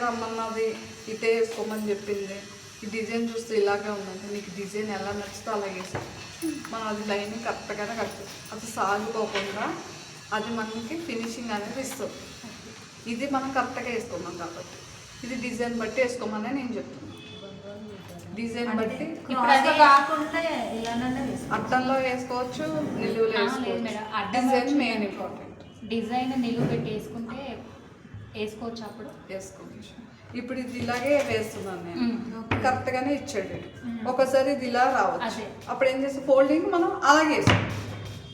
రమ్మన్నది, ఇటే వేసుకోమని చెప్పింది, ఈ డిజైన్ చూస్తే ఇలాగే ఉందంటే నీకు డిజైన్ ఎలా నచ్చితే అలాగే మనం అది లైనింగ్ కరెక్ట్గానే కట్టాలి. అది సాగిపోకుండా అది మనకి ఫినిషింగ్ అనేది ఇస్తుంది. ఇది మనం కరెక్ట్గా వేసుకోమం కాబట్టి ఇది డిజైన్ బట్టి వేసుకోమని నేను చెప్తున్నాను. డిజైన్ బట్టి అడ్డంలో వేసుకోవచ్చు, నిలువులో వేసుకోవచ్చు. Design main important. డిజైన్ నిలువు పెట్టి వేసుకుంటే వేసుకోవచ్చు, అప్పుడు వేసుకోవచ్చు. ఇప్పుడు ఇది ఇలాగే వేస్తున్నాను నేను, కరెక్ట్గానే ఇచ్చాడు. ఒకసారి ఇది ఇలా రావచ్చు, అప్పుడు ఏం చేస్తాం, ఫోల్డింగ్ మనం అలాగే వేస్తాం.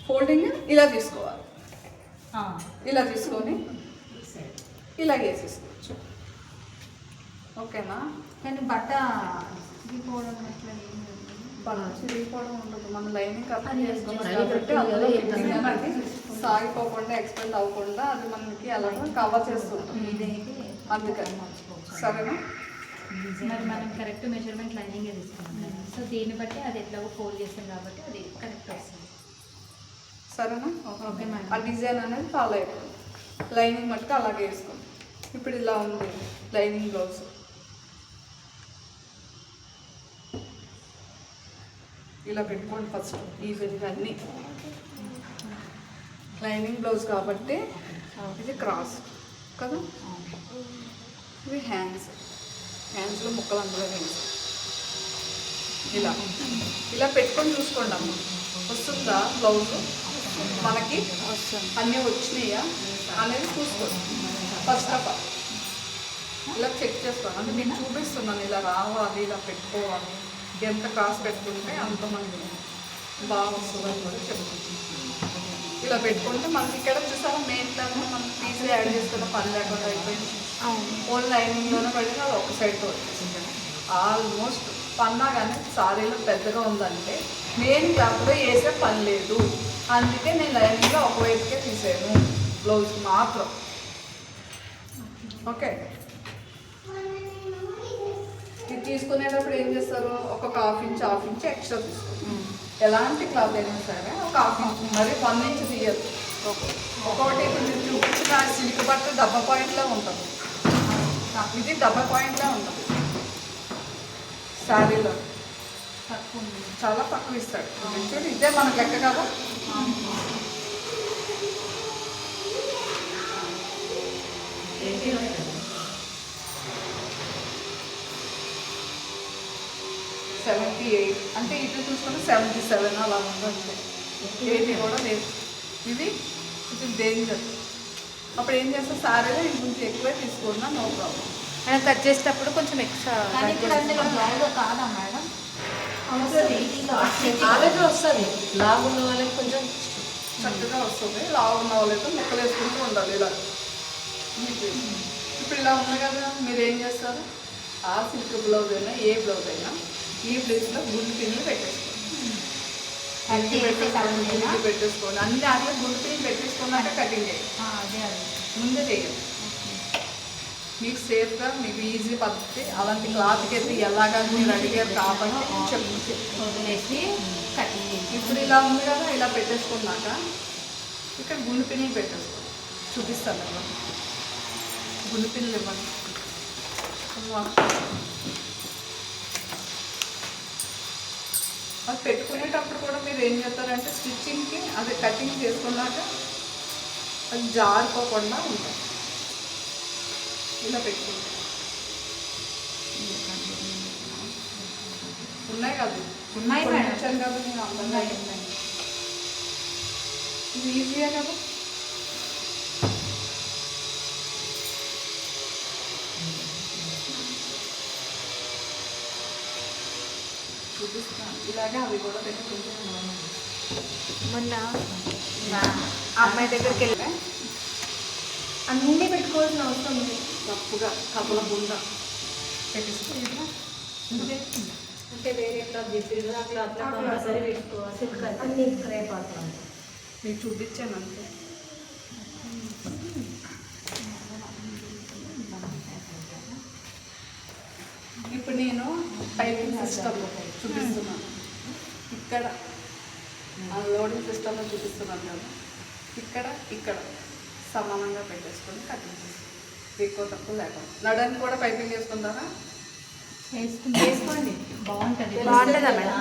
ఫోల్డింగ్ ఇలా తీసుకోవాలి, ఇలా తీసుకొని ఇలాగే వేసేసుకోవచ్చు. ఓకేనా? కానీ బట్ట చిరిగిపోవడం చిరిగిపోవడం ఉండదు. మనం లైనింగ్ కరెక్ట్ చేసుకోవాలి కాబట్టి అందులో ఫిట్టింగ్ అనేది సాగిపోకుండా ఎక్స్పెండ్ అవ్వకుండా అది మనకి అలాగే కవర్ చేస్తుంటాం. అందుకని సరేనా? మరి మనం కరెక్ట్ మెజర్మెంట్ లైనింగ్ తీసుకున్నాం, సో దీన్ని బట్టి అది ఎట్లాగో ఫోల్డ్ చేస్తాం కాబట్టి అది కరెక్ట్ వస్తుంది. సరేనా? Okay madam. ఆ డిజైన్ అనేది ఫాలో అయిపోతుంది. లైనింగ్ మట్టుకు అలాగే వేసుకోండి. ఇప్పుడు ఇలా ఉంది లైనింగ్ బ్లౌజ్. ఇలా పెట్టుకోండి ఫస్ట్ ఈవెన్గా అన్నీ. లైనింగ్ బ్లౌజ్ కాబట్టి ఇది క్రాస్ కదా, ఇవి హ్యాండ్స్లో ముక్కలు అందులో వేసి ఇలా ఇలా పెట్టుకొని చూసుకోండి అమ్మ, వస్తుందా బ్లౌజ్ మనకి, అన్నీ వచ్చినాయా అనేది చూసుకోండి. ఫస్ట్ ఆఫ్ ఆల్ ఇలా చెక్ చేసుకోండి. అంటే నేను చూపిస్తున్నాను ఇలా రావాలి, ఇలా పెట్టుకోవాలి, ఎంత క్రాస్ పెట్టుకుంటే అంతమంది బాగా వస్తుందని కూడా చెప్తున్నాను. ఇలా పెట్టుకుంటే మనకి ఇక్కడ చూసారా మెయిన్ క్లాస్ మనం పీసులు యాడ్ చేసుకున్న పని లేకుండా అయిపోయింది. ఓన్ లైనింగ్లోనే పడింది, అది ఒక సైడ్తో వచ్చేసింది. ఆల్మోస్ట్ పన్నా కానీ సారీలో పెద్దగా ఉందంటే మెయిన్ క్లాత్లో వేసే పని లేదు. అందుకే నేను లైనింగ్లో ఒకవైపుకే తీసాను బ్లౌజ్ మాత్రం. ఓకే, ఇది తీసుకునేటప్పుడు ఏం చేస్తారు, ఒక హాఫ్ ఇంచ్ ఎక్స్ట్రా తీసుకుంటాం. ఎలాంటి క్లాత్ అయినా సరే ఒక హాఫ్ ఇంచ్, మరి 1 ఇంచ్ తీయదు. ఒకటి ఇప్పుడు మీరు చూపించిన సిల్క్ బట్ట డబ్బా పాయింట్లా ఉంటుంది, ఇది డబ్బా పాయింట్లా ఉంటుంది. శారీలో చాలా తక్కువ ఇస్తాడు చూడు, ఇదే మనకు లెక్క కదా. $78 అంటే ఇటు చూసుకుంటే 77 అలా ఉంటుంది. 80 కూడా లేదు. ఇది డేంజర్. అప్పుడు ఏం చేస్తా, శారీలో ఇది కొంచెం ఎక్కువే తీసుకున్నా నో ప్రాబ్లం. మనం కట్ చేసేటప్పుడు కొంచెం ఎక్స్ట్రా కాదా మేడం? ఆలోచన వస్తుంది. లావు ఉన్న వాళ్ళకి కొంచెం చక్కగా వస్తుంది, లావు ఉన్న వాళ్ళైతే ముక్కలు వేసుకుంటూ ఉండాలి ఇలా. ఇప్పుడు ఇలా ఉంది కదా, మీరు ఏం చేస్తారు, ఆ సిల్క్ బ్లౌజ్ అయినా ఏ బ్లౌజ్ అయినా ఈ ప్లేస్లో గుండు పిన్నులు పెట్టేసుకోండి. పెట్టేసుకోండి అన్ని దాంట్లో గుండు పిన్నులు పెట్టేసుకున్నాక కటింగ్ చేయండి. ముందే చేయండి, మీకు సేఫ్గా మీకు ఈజీ పద్ధతి. అలాంటి క్లాత్కి అయితే ఎలాగా మీరు అడిగారు కాబట్టి వదిలేసి కటింగ్. ఇప్పుడు ఇలా ఉంది కదా, ఇలా పెట్టేసుకున్నాక ఇక్కడ గుండు పిన్నులు పెట్టేసుకోండి. చూపిస్తాను కదా, గుండు పిన్నులు ఇవ్వండి. అది పెట్టుకునేటప్పుడు కూడా మీరు ఏం చేస్తారంటే స్టిచ్చింగ్కి అది కటింగ్ చేసుకున్నాక అది జారిపోకుండా ఉంటుంది. ఇలా పెట్టుకుంటాం ఉన్నాయి కదా, ఉన్నాయి వచ్చాను కదా నేను అందంగా ఉన్నాయి. ఇది ఈజీయే కదా. చూపిస్తాను ఇలాగే అవి కూడా పెట్టుకుంటున్నాను. మొన్న అమ్మాయి దగ్గరికి వెళ్ళా, అన్నీ పెట్టుకోవాల్సిన అవసరం ఉంది. తప్పుగా కబల గుండ పెట్టేసుకుంటా అంటే వేరే క్లాత్ చెప్పారు, ఆ క్లాత్లో కంపల్సరీ పెట్టుకోవాలి. సిల్క్ అన్ని రేపాడుతుంది. మీకు చూపించాను అంతే. ఇప్పుడు నేను టైపింగ్ సిస్టమ్ చూపిస్తున్నాను. ఇక్కడ లోడింగ్ సిస్టంలో చూపిస్తున్నాను కదా, ఇక్కడ సమానంగా పెట్టేసుకొని కటింగ్ చేస్తాను. ఎక్కువ తక్కువ లేకుండా. నడని కూడా పైపింగ్ చేసుకుంటారా? వేసుకోండి బాగుంటుంది. బాగుంటుందా మేడం?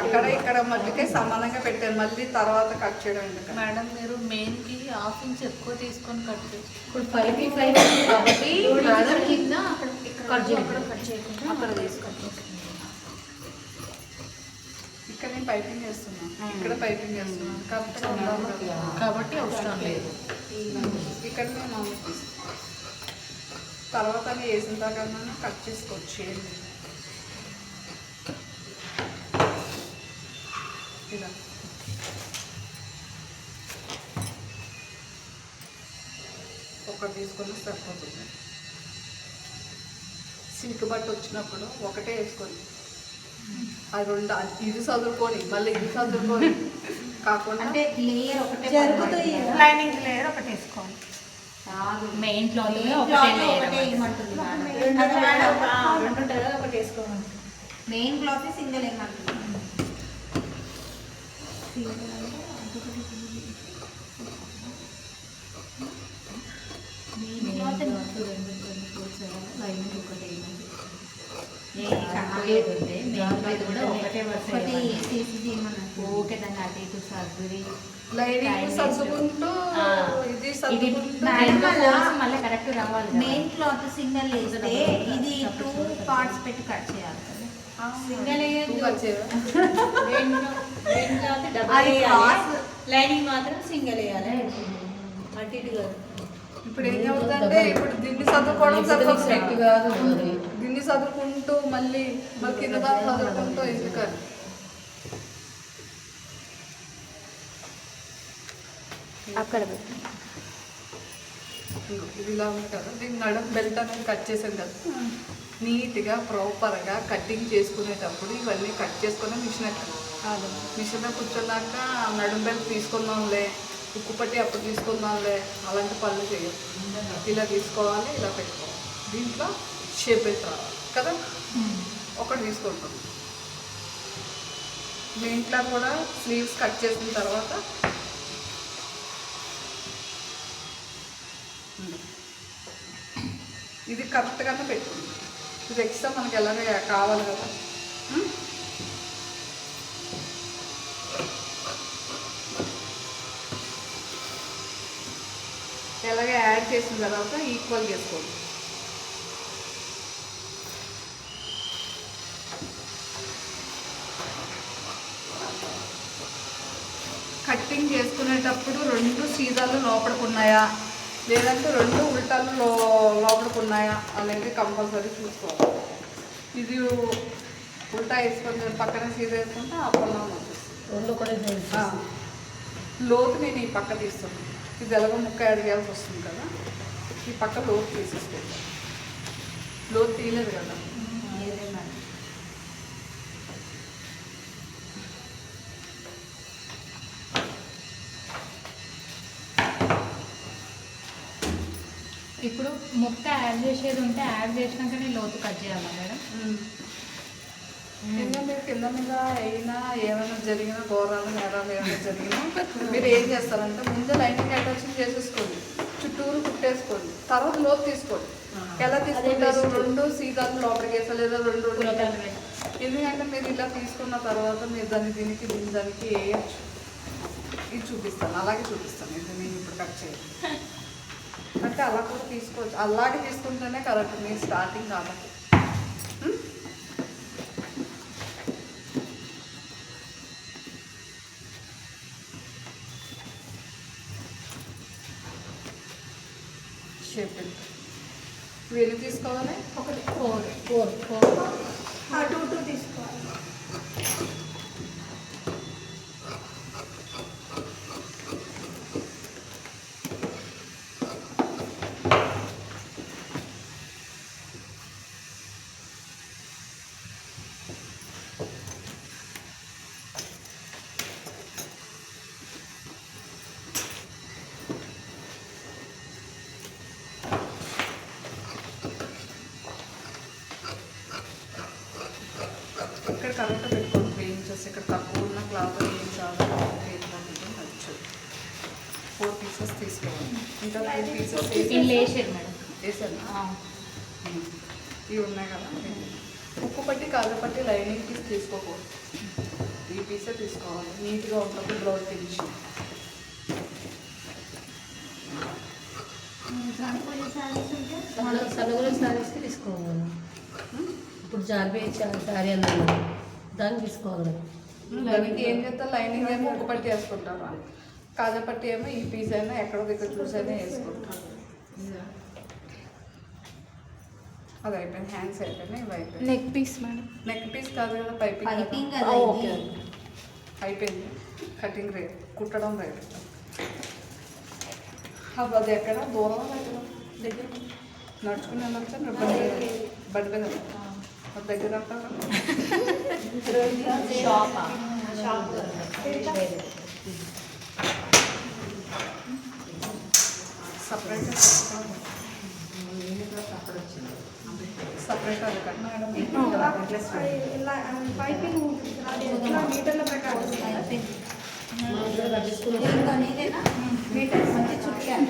అక్కడ ఇక్కడ మధ్యకే సమానంగా పెట్టారు, మళ్ళీ తర్వాత కట్ చేయడం ఎందుకు? మేడం మీరు మెయిన్కి హాఫ్ ఇంచ్ ఎక్కువ తీసుకొని కట్ చేసి ఇప్పుడు 5 కాబట్టి మేడం కింద అక్కడ ఇక్కడ కట్ చేయకుండా అక్కడ తీసుకోండి. ఇక్కడ నేను పైపింగ్ చేస్తున్నాను, ఇక్కడ పైపింగ్ చేస్తున్నాను కాబట్టి ఉండాలి కదా. కాబట్టి అవసరం లేదు. ఇక్కడ నేను తర్వాత అది వేసిన దాకా కట్ చేసుకోవచ్చు. ఇలా ఒకటి తీసుకొని సరిపోతుంది. సిల్క్ బట్ట వచ్చినప్పుడు ఒకటే వేసుకోండి, అది రెండు ఇది చదువుకొని మళ్ళీ ఇది చదువుకొని కాకుండా అంటే లేయర్ ఒకటే జరుగుతాయి. లైనింగ్ లేయర్ ఒకటి వేసుకోవాలి. మెయిన్ క్లాత్ ఒకటే లేయర్ ఏమంటుంది ఒకటి వేసుకోవాలి. మెయిన్ క్లాత్ సింగిల్ ఏమంటుంది. మెయిన్ క్లాత్ లైనింగ్ ఒకటే ఓకే దాన్ని అటు ఇటు సర్దురి లైనింగ్ సర్దుకుంటూ ఇది సర్దుకుంటూ మళ్ళీ కరెక్ట్ రావాలి కదా. మెయిన్ క్లాత్ సింగిల్ వేస్తే ఇది 2 పార్ట్స్ పెట్టి కట్ చేయాలి. సింగల్ అది క్లాత్ లైనింగ్ మాత్రం సింగిల్ వేయాలి. అటు ఇటు కాదు. ఇప్పుడు ఏం అవుతుందంటే ఇప్పుడు దీన్ని చదువుకోవడం సరిపోతుంది, దీన్ని చదువుకుంటూ మళ్ళీ కింద దాకా చదువుకుంటూ ఎందుకని అక్కడ ఇది ఇలా ఉంది కదా. దీన్ని నడుం బెల్ట్ అనేది కట్ చేసాం కదా, నీట్గా ప్రాపర్గా కటింగ్ చేసుకునేటప్పుడు ఇవన్నీ కట్ చేసుకునే మిషన్ ఎక్కడ మిషన్ కూర్చున్నాక నడుం బెల్ట్ తీసుకుందాంలే, ఉక్కు పట్టి అప్పుడు తీసుకుందాంలే, అలాంటి పనులు చేయదు. ఇలా తీసుకోవాలి, ఇలా పెట్టుకోవాలి. దీంట్లో షేప్ పెట్టి రావాలి కదా. ఒకటి తీసుకుంటాం. మీ ఇంట్లో కూడా స్లీవ్స్ కట్ చేసిన తర్వాత ఇది కరెక్ట్గానే పెట్టుకుంది. ఇది ఎక్స్ట్రా మనకి ఎలాగ కావాలి కదా. ఎలాగ యాడ్ చేసిన తర్వాత ఈక్వల్ చేసుకోండి. కటింగ్ చేసుకునేటప్పుడు 2 సీదాలు లోపడుకున్నాయా లేదంటే 2 ఉల్టాలు లోపడుకున్నాయా అనేది కంపల్సరీ చూసుకోవాలి. ఇది ఉల్టా వేసుకొని పక్కన సీదా వేసుకుంటే ఆ పొలం వచ్చేస్తుంది. లోతు నేను ఈ పక్క తీస్తున్నాను, ఇది ఎలాగో ముక్క యాడ్ చేయాల్సి వస్తుంది కదా, ఈ పక్క లోతు తీసేసుకోండి. లోతు తీయలేదు కదా. ఇప్పుడు ముక్క యాడ్ చేసేది ఉంటే యాడ్ చేసినాకనే లోతు కట్ చేయాలా మేడం? కింద మీద అయినా ఏమైనా జరిగినా ఘోరాలు నేరాలు ఏమైనా జరిగినా మీరు ఏం చేస్తారంటే ముందు లైనింగ్ అటాచ్మెంట్ చేసేసుకోండి, చుట్టూరు కుట్టేసుకోండి, తర్వాత లోతు తీసుకోండి. ఎలా తీసుకుంటారు? 2 సీదాలు లోపలికి వేసా లేదా 2 ఎందుకంటే మీరు ఇలా తీసుకున్న తర్వాత మీరు దీనికి దానికి వేయచ్చు. ఇది చూపిస్తాను, అలాగే చూపిస్తాను. ఇది నేను ఇప్పుడు కట్ చేయాలి అంటే అలా కూడా తీసుకోవచ్చు. అలాగే తీసుకుంటేనే కరెక్ట్ మీరు స్టార్టింగ్ కాబట్టి. షేప్ వీళ్ళు తీసుకోవాలి. ఒకటి 4 2 తీసుకోవాలి. ఇక్కడ కరెక్ట్ పెట్టుకోండి. 3 ఇంచెస్ ఇక్కడ తక్కువ ఉన్న క్లాత్ ఏం చాలా నచ్చు. 4 పీసెస్ తీసుకోవాలి. ఇంకా 3 పీసెస్ లేషర్ మేడం. వేసాను. ఇవి ఉన్నాయి కదా, ఉక్కు పట్టి కాళ్ళ పట్టి లైనింగ్ పీస్ తీసుకోకూడదు, ఈ పీసే తీసుకోవాలి. నీట్గా ఉంటుంది బ్లౌజ్ ఫినిషింగ్. సన్నగుల శారీస్కి తీసుకోవాలి. ఇప్పుడు జార్బే శారీ అన్నాను దాన్ని తీసుకోవాలి. దానికి ఏం చేస్తారు, లైనింగ్ ఏమో ఉక్కు పట్టి వేసుకుంటారు, కాజా పట్టి ఏమో ఈ పీస్ అయినా ఎక్కడో దగ్గర చూసైనా వేసుకుంటారు. అది అయిపోయింది, హ్యాండ్స్ అయిపోయినాయి, ఇవి అయిపోయింది. Neck piece madam. Neck piece కాదు కదా, పైపింగ్ పైపింగ్ కదా. కదా ఓకే. ఇది. అయిపోయింది. కటింగ్ రేట్, కుట్టడం రేట్. అది ఎక్కడ దూరం దగ్గర దగ్గర నడుచుకుని వెళ్ళొచ్చా, బండి మీద అది దగ్గర అంటారా? షాపా? సపరేట్ సపరేట్ అది కట్టిన పైపింగ్ మీటర్ల ప్రకారం తీసుకున్నాం మీటర్ మంచి చుట్టాను.